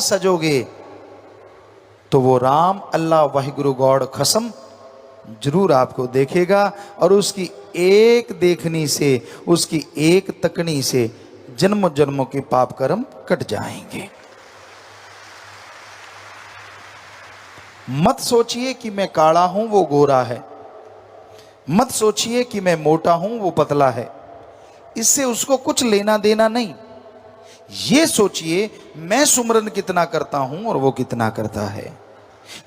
सजोगे तो वो राम अल्लाह वाहिगुरु गॉड कसम जरूर आपको देखेगा, और उसकी एक देखनी से, उसकी एक तकनी से जन्मों जन्मों के पाप कर्म कट जाएंगे। मत सोचिए कि मैं काला हूं वो गोरा है, मत सोचिए कि मैं मोटा हूं वो पतला है, इससे उसको कुछ लेना देना नहीं। ये सोचिए मैं सुमरन कितना करता हूं और वो कितना करता है।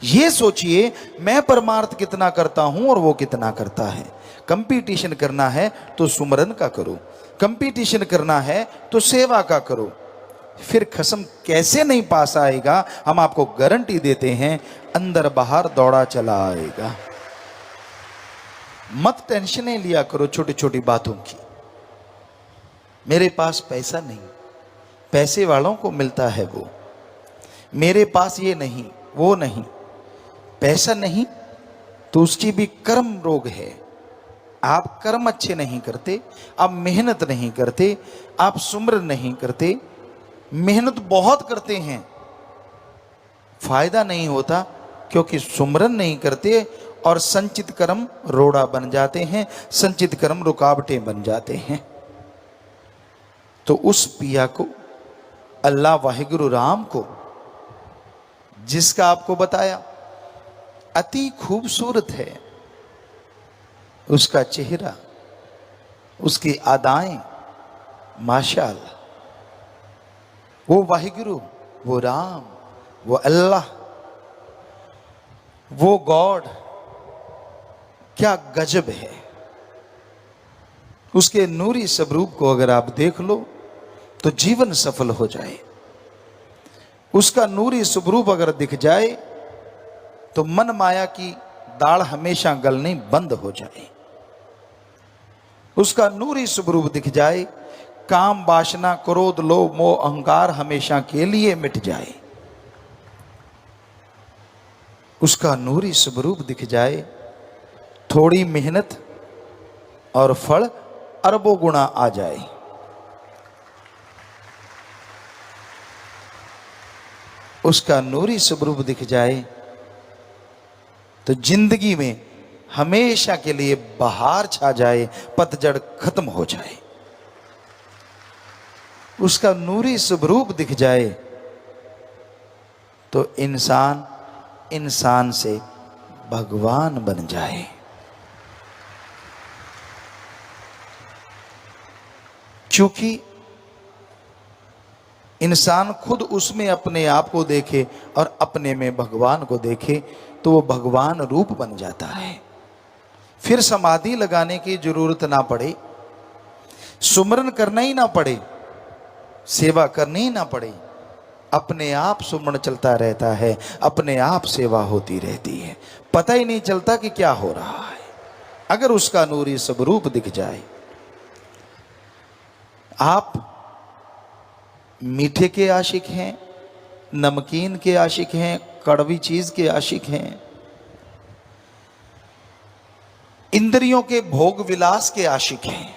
ये सोचिए मैं परमार्थ कितना करता हूं और वो कितना करता है। कंपटीशन करना है तो सुमरन का करो, कंपटीशन करना है तो सेवा का करो, फिर खसम कैसे नहीं पास आएगा। हम आपको गारंटी देते हैं, अंदर बाहर दौड़ा चला आएगा। मत टेंशनें लिया करो छोटी छोटी बातों की। मेरे पास पैसा नहीं, पैसे वालों को मिलता है वो, मेरे पास ये नहीं वो नहीं। पैसा नहीं तो उसकी भी कर्म रोग है। आप कर्म अच्छे नहीं करते, आप मेहनत नहीं करते, आप सुमरन नहीं करते, मेहनत बहुत करते हैं, फायदा नहीं होता, क्योंकि सुमरन नहीं करते और संचित कर्म रोड़ा बन जाते हैं, संचित कर्म रुकावटें बन जाते हैं। तो उस पिया को, अल्लाह वाहिगुरु राम को, जिसका आपको बताया अति खूबसूरत है उसका चेहरा, उसकी अदाएं, माशाअल्लाह, वो वाहिगुरु, वो राम, वो अल्लाह, वो गॉड, क्या गजब है। उसके नूरी स्वरूप को अगर आप देख लो तो जीवन सफल हो जाए। उसका नूरी स्वरूप अगर दिख जाए तो मन माया की दाढ़ हमेशा गलनी बंद हो जाए। उसका नूरी स्वरूप दिख जाए, काम वासना क्रोध लोभ मोह अहंकार हमेशा के लिए मिट जाए। उसका नूरी स्वरूप दिख जाए, थोड़ी मेहनत और फल अरबों गुना आ जाए। उसका नूरी स्वरूप दिख जाए तो जिंदगी में हमेशा के लिए बहार छा जाए, पतझड़ खत्म हो जाए। उसका नूरी स्वरूप दिख जाए तो इंसान इंसान से भगवान बन जाए। क्योंकि इंसान खुद उसमें अपने आप को देखे और अपने में भगवान को देखे तो वो भगवान रूप बन जाता है। फिर समाधि लगाने की जरूरत ना पड़े, सुमरन करना ही ना पड़े, सेवा करनी ही ना पड़े, अपने आप सुमरन चलता रहता है, अपने आप सेवा होती रहती है, पता ही नहीं चलता कि क्या हो रहा है, अगर उसका नूरी स्वरूप दिख जाए। आप मीठे के आशिक हैं, नमकीन के आशिक हैं, कड़वी चीज के आशिक हैं, इंद्रियों के भोग विलास के आशिक हैं।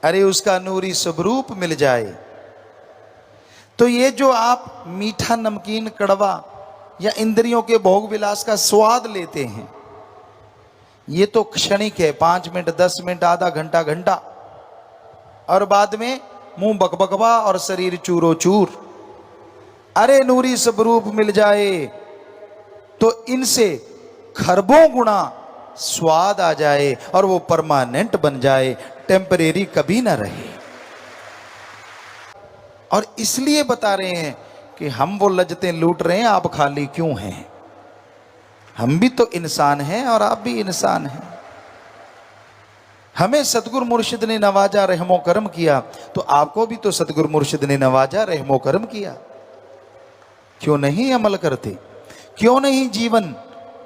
अरे उसका नूरी स्वरूप मिल जाए तो ये जो आप मीठा नमकीन कड़वा या इंद्रियों के भोग विलास का स्वाद लेते हैं, ये तो क्षणिक है, 5 मिनट 10 मिनट आधा घंटा घंटा, और बाद में मुंह बकबकवा और शरीर चूरो चूर। अरे नूरी स्वरूप मिल जाए तो इनसे खरबों गुना स्वाद आ जाए और वो परमानेंट बन जाए, टेम्परेरी कभी ना रहे। और इसलिए बता रहे हैं कि हम वो लज्जतें लूट रहे हैं, आप खाली क्यों हैं। हम भी तो इंसान हैं और आप भी इंसान हैं। हमें सतगुरु मुर्शिद ने नवाजा, रहमो करम किया, तो आपको भी तो सतगुरु मुर्शिद ने नवाजा, रहमो करम किया। क्यों नहीं अमल करते, क्यों नहीं जीवन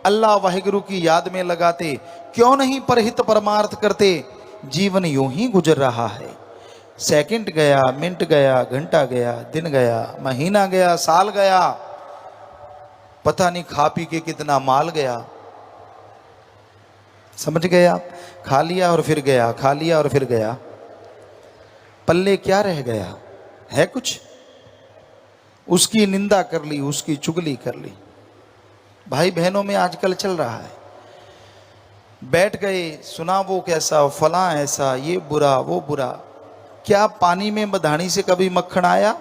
अल्लाह वाहिगुरु की याद में लगाते, क्यों नहीं परहित परमार्थ करते। जीवन यूं ही गुजर रहा है, सेकंड गया, मिनट गया, घंटा गया, दिन गया, महीना गया, साल गया, पता नहीं खा पी के कितना माल गया। समझ गए आप, खा लिया और फिर गया, खा लिया और फिर गया, पल्ले क्या रह गया है कुछ। उसकी निंदा कर ली, उसकी चुगली कर ली। भाई बहनों में आजकल चल रहा है, बैठ गए, सुना वो कैसा, फला ऐसा, ये बुरा वो बुरा। क्या पानी में मधानी से कभी मक्खन आया?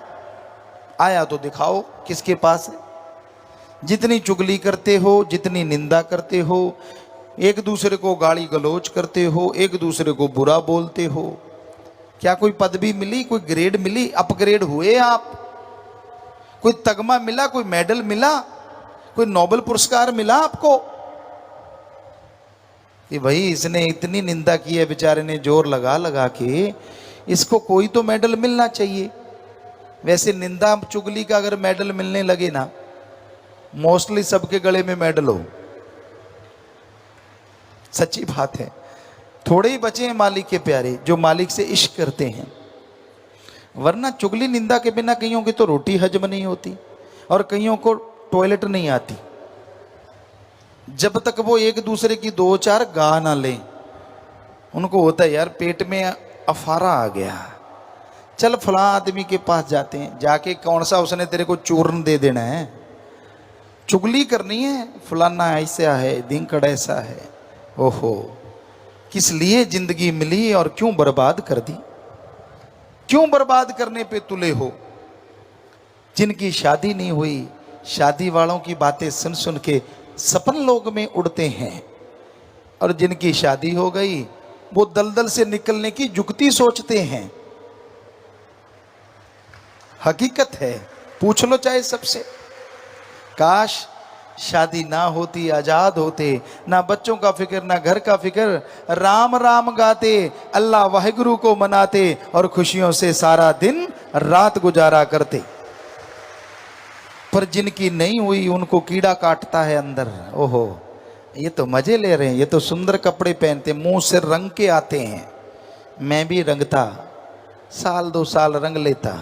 आया तो दिखाओ किसके पास है। जितनी चुगली करते हो, जितनी निंदा करते हो, एक दूसरे को गाली गलौज करते हो, एक दूसरे को बुरा बोलते हो, क्या कोई पदवी मिली, कोई ग्रेड मिली, अपग्रेड हुए आप? कोई तगमा मिला, कोई मेडल मिला, कोई नोबेल पुरस्कार मिला आपको? कि भाई इसने इतनी निंदा की है बेचारे ने, जोर लगा लगा के, इसको कोई तो मेडल मिलना चाहिए। वैसे निंदा चुगली का अगर मेडल मिलने लगे ना, मोस्टली सबके गले में मेडल हो। सच्ची बात है। थोड़े ही बचे हैं मालिक के प्यारे जो मालिक से इश्क करते हैं, वरना चुगली निंदा के बिना कईयों की तो रोटी हजम नहीं होती और कईयों को टॉयलेट नहीं आती। जब तक वो एक दूसरे की दो चार गा ना लें, उनको होता है यार पेट में अफारा आ गया, चल फला आदमी के पास जाते हैं, जाके कौन सा उसने तेरे को चूर्ण दे देना है, चुगली करनी है, फलाना ऐसा है, दिनकड़ ऐसा है। ओहो, किस लिए जिंदगी मिली और क्यों बर्बाद कर दी? क्यों बर्बाद करने पे तुले हो? जिनकी शादी नहीं हुई, शादी वालों की बातें सुन सुन के सपन लोग में उड़ते हैं, और जिनकी शादी हो गई वो दलदल से निकलने की जुगती सोचते हैं। हकीकत है, पूछ लो चाहे सबसे। काश शादी ना होती, आजाद होते, ना बच्चों का फिक्र ना घर का फिक्र, राम राम गाते, अल्लाह वाहिगुरु को मनाते और खुशियों से सारा दिन रात गुजारा करते। पर जिनकी नहीं हुई उनको कीड़ा काटता है अंदर। ओहो, ये तो मजे ले रहे हैं, ये तो सुंदर कपड़े पहनते, मुंह से रंग के आते हैं। मैं भी रंगता, साल दो साल रंग लेता,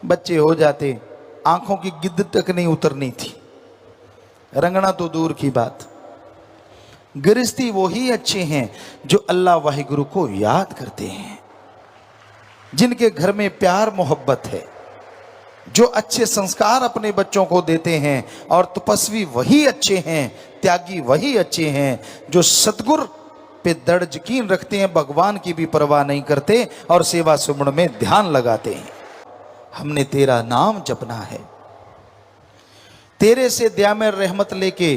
बच्चे हो जाते, आंखों की गिद्द तक नहीं उतरनी थी, रंगना तो दूर की बात। गृहस्थी वो ही अच्छे हैं जो अल्लाह वाहिगुरु को याद करते हैं, जिनके घर में प्यार मोहब्बत है, जो अच्छे संस्कार अपने बच्चों को देते हैं। और तपस्वी वही अच्छे हैं, त्यागी वही अच्छे हैं जो सतगुर पे दृढ़ यकीन रखते हैं, भगवान की भी परवाह नहीं करते और सेवा सुमन में ध्यान लगाते हैं। हमने तेरा नाम जपना है, तेरे से दया में रहमत लेके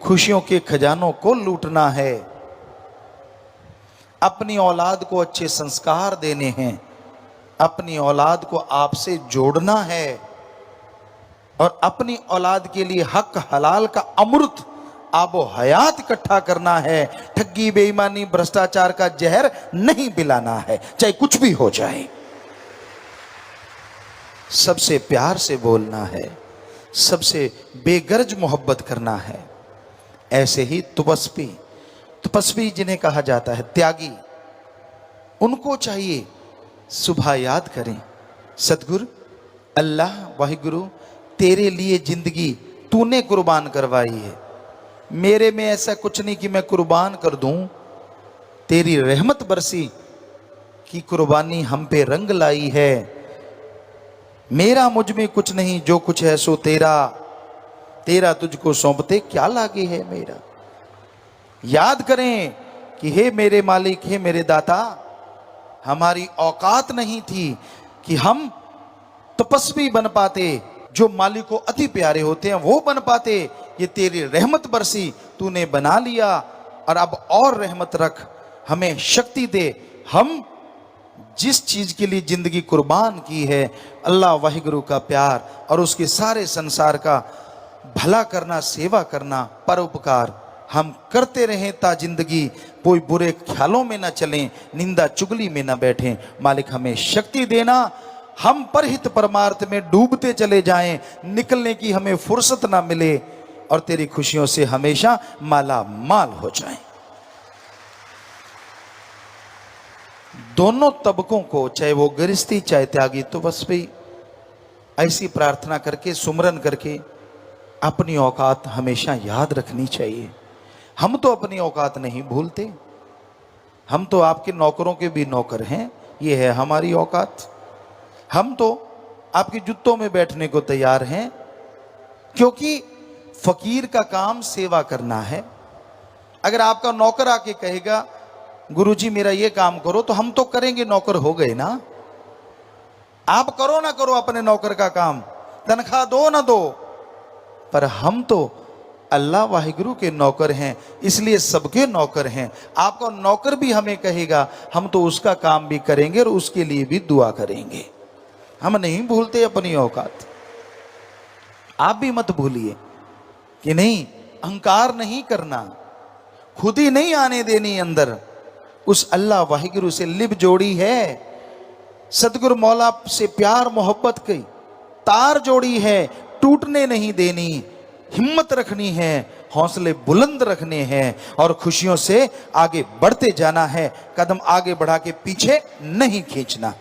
खुशियों के खजानों को लूटना है, अपनी औलाद को अच्छे संस्कार देने हैं, अपनी औलाद को आपसे जोड़ना है और अपनी औलाद के लिए हक हलाल का अमृत आबो हयात इकट्ठा करना है। ठगी बेईमानी भ्रष्टाचार का जहर नहीं पिलाना है, चाहे कुछ भी हो जाए। सबसे प्यार से बोलना है, सबसे बेगर्ज मोहब्बत करना है। ऐसे ही तपस्वी, तपस्वी जिन्हें कहा जाता है त्यागी, उनको चाहिए सुबह याद करें, सतगुरु अल्लाह वाहिगुरु तेरे लिए जिंदगी तूने कुर्बान करवाई है, मेरे में ऐसा कुछ नहीं कि मैं कुर्बान कर दूं, तेरी रहमत बरसी की कुर्बानी हम पे रंग लाई है। मेरा मुझ में कुछ नहीं, जो कुछ है सो तेरा, तेरा तुझको सौंपते क्या लागे है मेरा। याद करें कि हे मेरे मालिक, हे मेरे दाता, हमारी औकात नहीं थी कि हम तपस्वी बन पाते, जो मालिक को अति प्यारे होते हैं वो बन पाते। ये तेरी रहमत बरसी, तूने बना लिया, और अब और रहमत रख, हमें शक्ति दे। हम जिस चीज के लिए जिंदगी कुर्बान की है, अल्लाह वाहिगुरु का प्यार और उसके सारे संसार का भला करना, सेवा करना, परोपकार हम करते रहें ता जिंदगी कोई बुरे ख्यालों में न चलें, निंदा चुगली में न बैठें। मालिक हमें शक्ति देना, हम परहित परमार्थ में डूबते चले जाएं, निकलने की हमें फुर्सत ना मिले और तेरी खुशियों से हमेशा माला माल हो जाएं। दोनों तबकों को, चाहे वो गृहस्थी चाहे त्यागी, तो बस भी ऐसी प्रार्थना करके, सुमरन करके अपनी औकात हमेशा याद रखनी चाहिए। हम तो अपनी औकात नहीं भूलते, हम तो आपके नौकरों के भी नौकर हैं, ये है हमारी औकात। हम तो आपके जूतों में बैठने को तैयार हैं, क्योंकि फकीर का काम सेवा करना है। अगर आपका नौकर आके कहेगा गुरुजी मेरा ये काम करो, तो हम तो करेंगे, नौकर हो गए ना। आप करो ना करो अपने नौकर का काम, तनख्वाह दो ना दो, पर हम तो अल्लाह वाहिगुरु के नौकर हैं, इसलिए सबके नौकर हैं। आपका नौकर भी हमें कहेगा, हम तो उसका काम भी करेंगे और उसके लिए भी दुआ करेंगे। हम नहीं भूलते अपनी औकात। आप भी मत भूलिए कि नहीं, अहंकार नहीं करना, खुद ही नहीं आने देनी अंदर। उस अल्लाह वाहिगुरु से लिप जोड़ी है, सतगुरु मौला से प्यार मोहब्बत की तार जोड़ी है, टूटने नहीं देनी, हिम्मत रखनी है, हौसले बुलंद रखने हैं और खुशियों से आगे बढ़ते जाना है। कदम आगे बढ़ा के पीछे नहीं खींचना।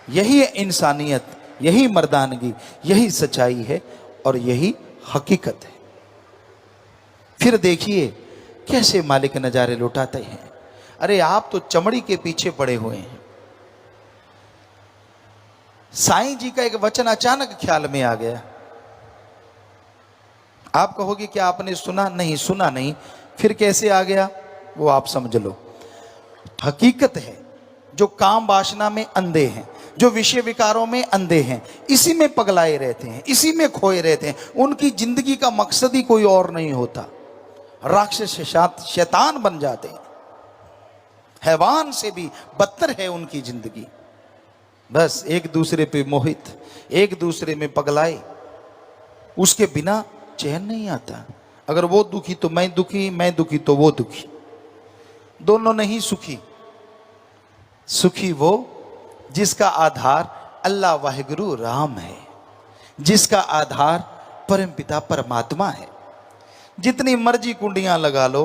यही है इंसानियत, यही मर्दानगी, यही सच्चाई है और यही हकीकत है। फिर देखिए कैसे मालिक नजारे लुटाते हैं। अरे आप तो चमड़ी के पीछे पड़े हुए हैं। साईं जी का एक वचन अचानक ख्याल में आ गया। आप कहोगे क्या आपने सुना? नहीं, सुना नहीं, फिर कैसे आ गया वो आप समझ लो। हकीकत है, जो काम वासना में अंधे हैं, जो विषय विकारों में अंधे हैं, इसी में पगलाए रहते हैं, इसी में खोए रहते हैं, उनकी जिंदगी का मकसद ही कोई और नहीं होता। राक्षस शैतान बन जाते हैं, हैवान से भी बदतर है उनकी जिंदगी। बस एक दूसरे पे मोहित, एक दूसरे में पगलाए, उसके बिना चैन नहीं आता। अगर वो दुखी तो मैं दुखी, मैं दुखी तो वो दुखी, दोनों नहीं सुखी। सुखी वो जिसका आधार अल्लाह वाहिगुरु राम है, जिसका आधार परमपिता परमात्मा है। जितनी मर्जी कुंडियां लगा लो,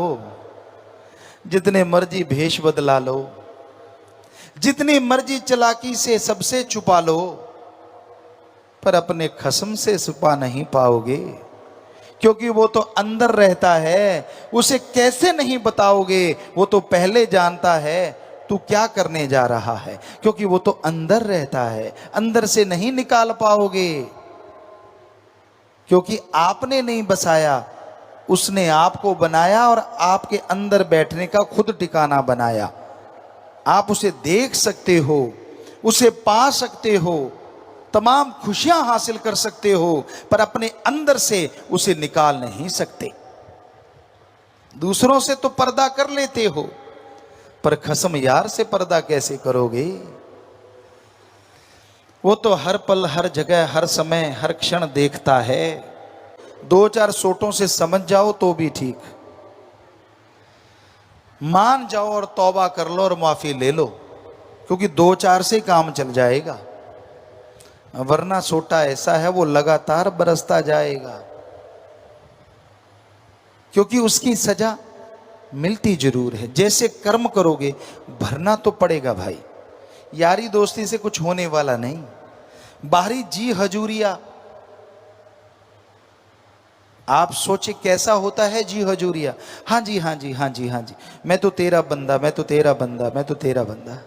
जितने मर्जी भेष बदला लो, जितनी मर्जी चालाकी से सबसे छुपा लो, पर अपने खस्म से छुपा नहीं पाओगे, क्योंकि वो तो अंदर रहता है। उसे कैसे नहीं बताओगे? वो तो पहले जानता है तू क्या करने जा रहा है, क्योंकि वो तो अंदर रहता है, अंदर से नहीं निकाल पाओगे, क्योंकि आपने नहीं बसाया, उसने आपको बनाया और आपके अंदर बैठने का खुद ठिकाना बनाया। आप उसे देख सकते हो, उसे पा सकते हो, तमाम खुशियां हासिल कर सकते हो, पर अपने अंदर से उसे निकाल नहीं सकते। दूसरों से तो पर्दा कर लेते हो, पर खसम यार से पर्दा कैसे करोगे? वो तो हर पल, हर जगह, हर समय, हर क्षण देखता है। दो चार सोटों से समझ जाओ तो भी ठीक, मान जाओ और तौबा कर लो और माफी ले लो, क्योंकि दो चार से काम चल जाएगा, वरना सोटा ऐसा है वो लगातार बरसता जाएगा, क्योंकि उसकी सजा मिलती जरूर है। जैसे कर्म करोगे भरना तो पड़ेगा भाई। यारी दोस्ती से कुछ होने वाला नहीं। बाहरी जी हजूरिया, आप सोचे कैसा होता है जी हजूरिया? हाँ जी, हाँ जी, हाँ जी, हाँ जी, मैं तो तेरा बंदा, मैं तो तेरा बंदा, मैं तो तेरा बंदा।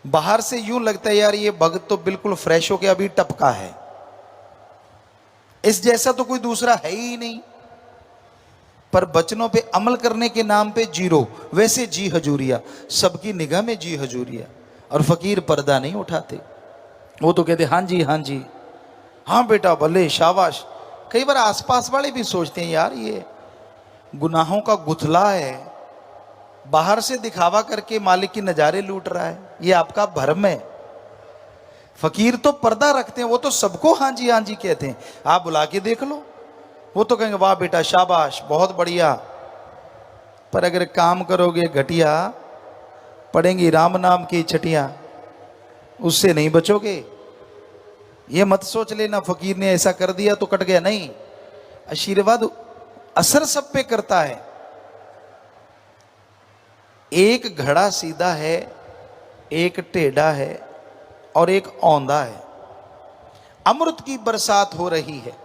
बाहर से यूं लगता है यार ये भगत तो बिल्कुल फ्रेश हो के अभी टपका है, इस जैसा तो कोई दूसरा है ही नहीं, पर बचनों पे अमल करने के नाम पे जीरो। वैसे जी हजूरिया, सबकी निगाह में जी हजूरिया। और फकीर पर्दा नहीं उठाते, वो तो कहते हाँ जी, हाँ जी, हाँ बेटा भले, शाबाश। कई बार आसपास वाले भी सोचते हैं यार ये गुनाहों का गुथला है, बाहर से दिखावा करके मालिक की नजारे लूट रहा है, ये आपका भरम है। फकीर तो पर्दा रखते हैं, वो तो सबको हाँ जी, हाँ जी कहते हैं। आप बुला के देख लो, वो तो कहेंगे वाह बेटा शाबाश, बहुत बढ़िया। पर अगर काम करोगे घटिया, पड़ेंगी राम नाम की छटियां, उससे नहीं बचोगे। ये मत सोच लेना फकीर ने ऐसा कर दिया तो कट गया, नहीं। आशीर्वाद असर सब पे करता है। एक घड़ा सीधा है, एक टेढ़ा है और एक औंधा है। अमृत की बरसात हो रही है,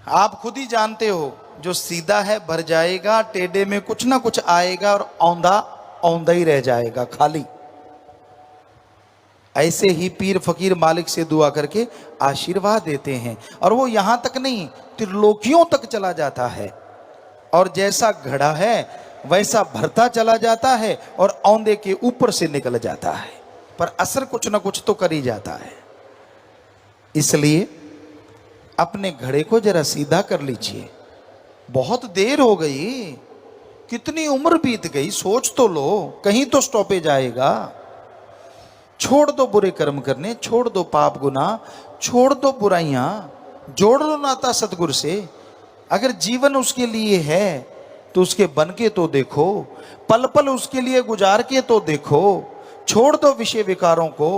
आप खुद ही जानते हो, जो सीधा है भर जाएगा, टेढ़े में कुछ ना कुछ आएगा और औंधा औंधा ही रह जाएगा खाली। ऐसे ही पीर फकीर मालिक से दुआ करके आशीर्वाद देते हैं। और वो यहां तक नहीं, त्रिलोकियों तक चला जाता है, और जैसा घड़ा है वैसा भरता चला जाता है और औंधे के ऊपर से निकल जाता है, पर असर कुछ ना कुछ तो कर ही जाता है। इसलिए अपने घड़े को जरा सीधा कर लीजिए। बहुत देर हो गई, कितनी उम्र बीत गई, सोच तो लो, कहीं तो स्टॉपेज आएगा। छोड़ दो बुरे कर्म करने, छोड़ दो पाप गुनाह, छोड़ दो बुराइयां, जोड़ लो नाता सतगुरु से। अगर जीवन उसके लिए है तो उसके बन के तो देखो, पल पल उसके लिए गुजार के तो देखो। छोड़ दो विषय विकारों को,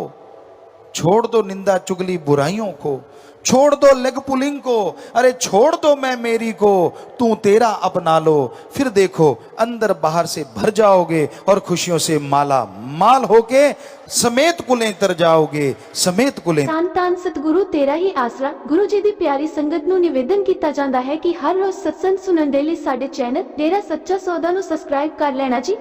छोड़ दो निंदा चुगली बुराइयों को, छोड़ दो लेग पुलिंग को, अरे छोड़ दो मैं मेरी को, तू तेरा अपना लो। फिर देखो अंदर बाहर से भर जाओगे और खुशियों से माला माल होके समेत कुलें तर जाओगे, समेत कुलें। ਧੰਨ ਧੰਨ ਸਤਿਗੁਰੂ ਤੇਰਾ ਹੀ ਆਸਰਾ। ਗੁਰੂ ਜੀ ਦੀ ਪਿਆਰੀ ਸੰਗਤ ਨੂੰ ਨਿਵੇਦਨ ਕੀਤਾ ਜਾਂਦਾ ਹੈ ਕਿ ਹਰ ਰੋਜ਼ ਸਤਸੰਗ ਸੁਣਨ ਦੇ ਲਈ ਸਾਡੇ ਚੈਨਲ ਡੇਰਾ ਸੱਚਾ ਸੌਦਾ ਨੂੰ ਸਬਸਕ੍ਰਾਈਬ ਕਰ ਲੈਣਾ ਜੀ।